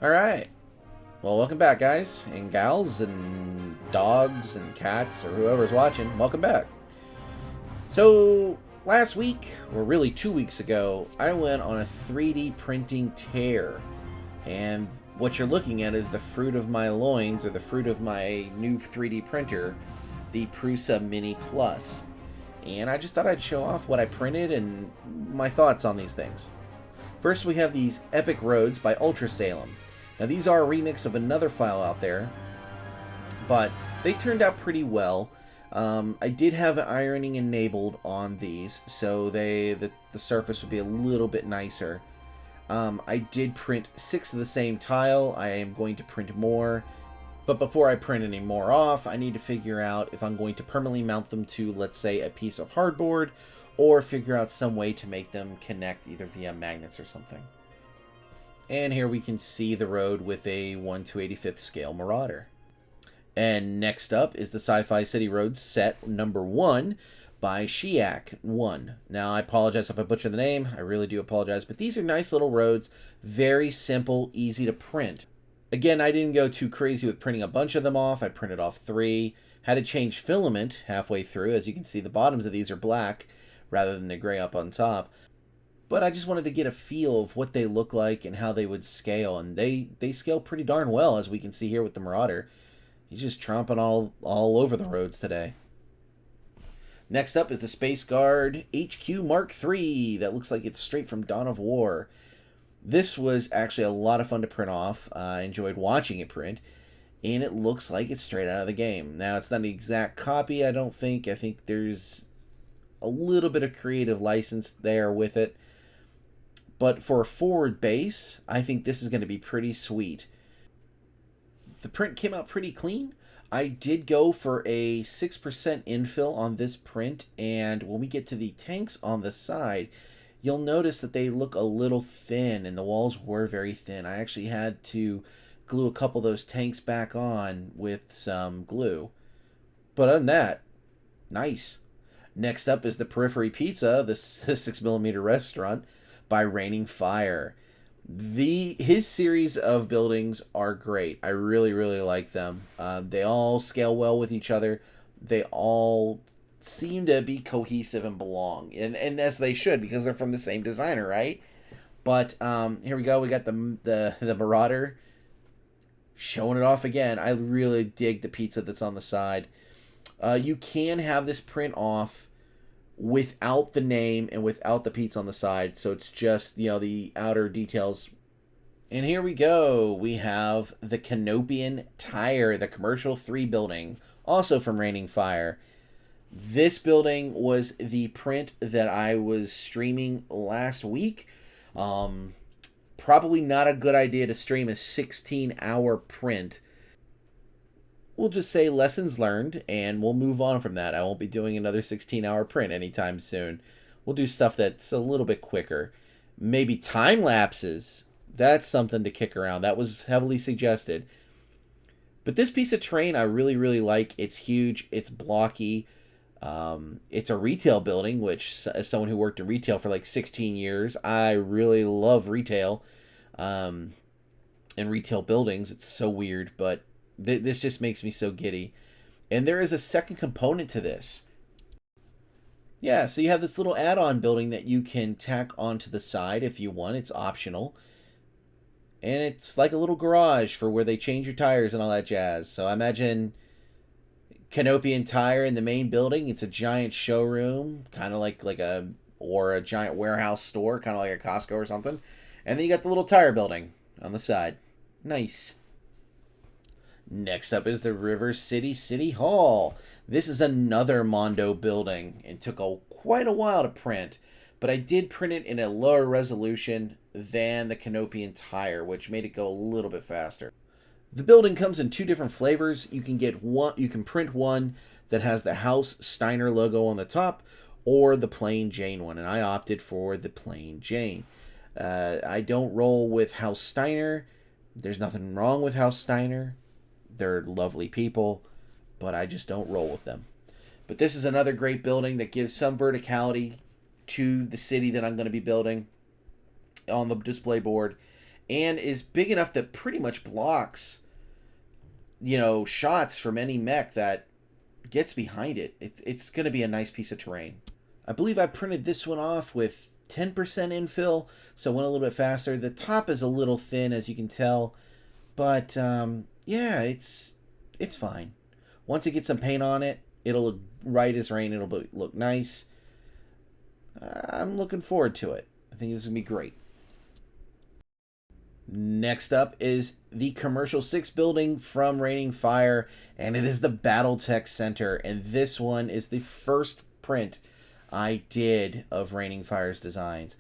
Alright, well welcome back guys, and gals, and dogs, and cats, or whoever's watching, welcome back. So, last week, or really 2 weeks ago, I went on a 3D printing tear. And what you're looking at is the fruit of my loins, or the fruit of my new 3D printer, the Prusa Mini Plus. And I just thought I'd show off what I printed and my thoughts on these things. First we have these Epic Roads by Ultra Salem. Now these are a remix of another file out there, but they turned out pretty well. I did have ironing enabled on these, so the surface would be a little bit nicer. I did print 6 of the same tile. I am going to print more, but before I print any more off, I need to figure out if I'm going to permanently mount them to, let's say, a piece of hardboard, or figure out some way to make them connect either via magnets or something. And here we can see the road with a 1/285th scale Marauder. And next up is the Sci-Fi City Roads set number 1 by Shiak1. Now, I apologize if I butcher the name. I really do apologize. But these are nice little roads. Very simple, easy to print. Again, I didn't go too crazy with printing a bunch of them off. I printed off 3. Had to change filament halfway through. As you can see, the bottoms of these are black rather than the gray up on top. But I just wanted to get a feel of what they look like and how they would scale. And they scale pretty darn well, as we can see here with the Marauder. He's just tromping all over the roads today. Next up is the Spaceguard HQ Mark III. That looks like it's straight from Dawn of War. This was actually a lot of fun to print off. I enjoyed watching it print. And it looks like it's straight out of the game. Now, it's not an exact copy, I don't think. I think there's a little bit of creative license there with it. But for a forward base, I think this is going to be pretty sweet. The print came out pretty clean. I did go for a 6% infill on this print, and when we get to the tanks on the side, you'll notice that they look a little thin, and the walls were very thin. I actually had to glue a couple of those tanks back on with some glue. But other than that, nice. Next up is the Periphery Pizza, the 6mm restaurant, by Raining Fire. His series of buildings are great. I really like them. They all scale well with each other. They all seem to be cohesive and belong, and as they should, because they're from the same designer, right? But here we go. We got the Marauder showing it off again. I really dig the pizza that's on the side. You can have this print off without the name and without the pizza on the side, so it's just, the outer details. And here we go. We have the Canopian Tire, the Commercial 3 building, also from Raining Fire. This building was the print that I was streaming last week. Probably not a good idea to stream a 16-hour print. We'll just say lessons learned, and we'll move on from that. I won't be doing another 16-hour print anytime soon. We'll do stuff that's a little bit quicker. Maybe time lapses. That's something to kick around. That was heavily suggested. But this piece of terrain I really like. It's huge. It's blocky. It's a retail building, which, as someone who worked in retail for like 16 years, I really love retail. And retail buildings. It's so weird, but this just makes me so giddy. And there is a second component to this. Yeah, so you have this little add-on building that you can tack onto the side if you want. It's optional. And it's like a little garage for where they change your tires and all that jazz. So I imagine Canopian Tire in the main building. It's a giant showroom, kind of like a giant warehouse store, kind of like a Costco or something. And then you got the little tire building on the side. Nice. Next up is the River City Hall. This is another Mondo building. It took quite a while to print, but I did print it in a lower resolution than the Canopian Tire, which made it go a little bit faster. The building comes in 2 different flavors. You can print one that has the House Steiner logo on the top, or the plain Jane one, and I opted for the plain Jane. I don't roll with House Steiner. There's nothing wrong with House Steiner. They're lovely people, but I just don't roll with them. But this is another great building that gives some verticality to the city that I'm going to be building on the display board. and is big enough that pretty much blocks, shots from any mech that gets behind it. It's going to be a nice piece of terrain. I believe I printed this one off with 10% infill, so it went a little bit faster. The top is a little thin, as you can tell, but yeah, it's fine. Once it gets some paint on it, it'll look right as rain. It'll look nice. I'm looking forward to it. I think this is going to be great. Next up is the Commercial 6 building from Raining Fire, and it is the Battletech Center. And this one is the first print I did of Raining Fire's designs.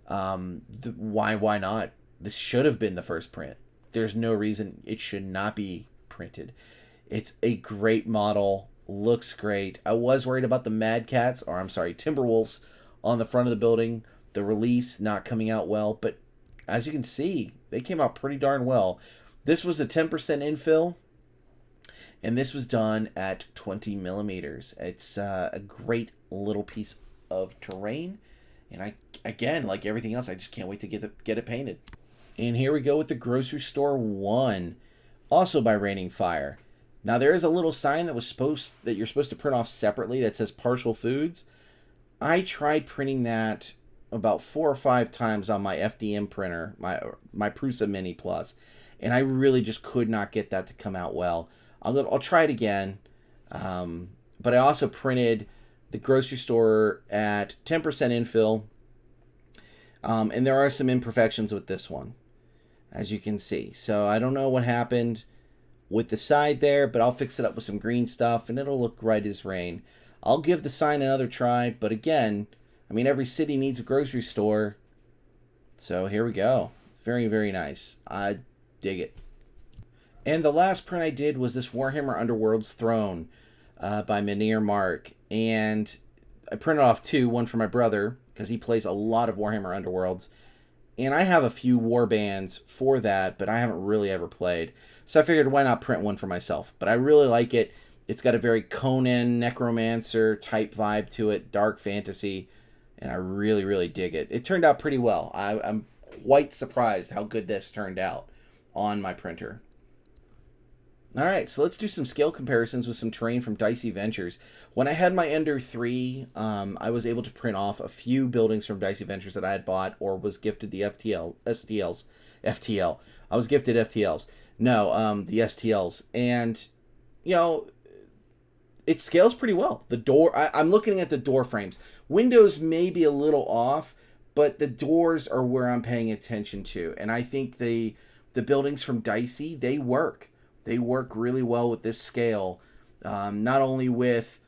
Why not? This should have been the first print. There's no reason it should not be printed. It's a great model. Looks great. I was worried about the Timberwolves on the front of the building. The reliefs not coming out well, but as you can see, they came out pretty darn well. This was a 10% infill, and this was done at 20 millimeters. It's a great little piece of terrain, and again, like everything else, I just can't wait to get it painted. And here we go with the Grocery Store 1, also by Raining Fire. Now there is a little sign that you're supposed to print off separately that says partial foods. I tried printing that about 4 or 5 times on my FDM printer, my Prusa Mini Plus, and I really just could not get that to come out well. I'll try it again, but I also printed the Grocery Store at 10% infill, and there are some imperfections with this one, as you can see. So I don't know what happened with the side there, but I'll fix it up with some green stuff, and it'll look right as rain. I'll give the sign another try, but again, I mean, every city needs a grocery store. So here we go. It's very, very nice. I dig it. And the last print I did was this Warhammer Underworld's Throne by Minier Mark. And I printed off 2, one for my brother, because he plays a lot of Warhammer Underworlds. And I have a few war bands for that, but I haven't really ever played. So I figured, why not print one for myself? But I really like it. It's got a very Conan, Necromancer type vibe to it, dark fantasy. And I really, really dig it. It turned out pretty well. I'm quite surprised how good this turned out on my printer. Alright, so let's do some scale comparisons with some terrain from Dicey Ventures. When I had my Ender 3, I was able to print off a few buildings from Dicey Ventures that I had bought or was gifted the FTL. I was gifted FTLs. No, the STLs. And, it scales pretty well. The door, I'm looking at the door frames. Windows may be a little off, but the doors are where I'm paying attention to. And I think the buildings from Dicey, they work. They work really well with this scale. Not only with,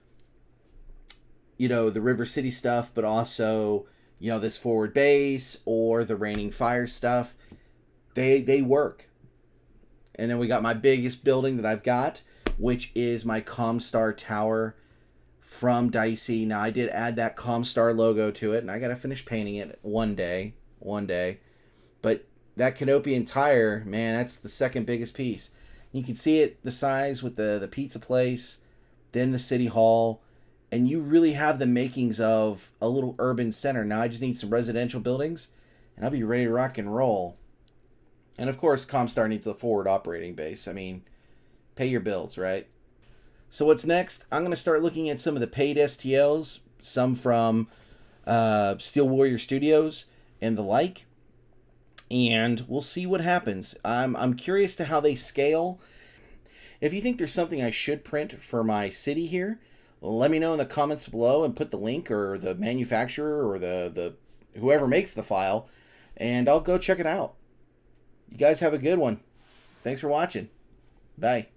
the River City stuff, but also, this forward base or the Raining Fire stuff. They work. And then we got my biggest building that I've got, which is my Comstar Tower from Dicey. Now, I did add that Comstar logo to it, and I got to finish painting it one day. But that Canopian tire, man, that's the second biggest piece. You can see it, the size with the pizza place, then the city hall, and you really have the makings of a little urban center. Now, I just need some residential buildings, and I'll be ready to rock and roll. And, of course, Comstar needs a forward operating base. I mean, pay your bills, right? So what's next? I'm going to start looking at some of the paid STLs, some from Steel Warrior Studios and the like, and we'll see what happens. I'm curious to how they scale. If you think there's something I should print for my city here, let me know in the comments below and put the link or the manufacturer or the whoever makes the file, and I'll go check it out. You guys have a good one. Thanks for watching. Bye.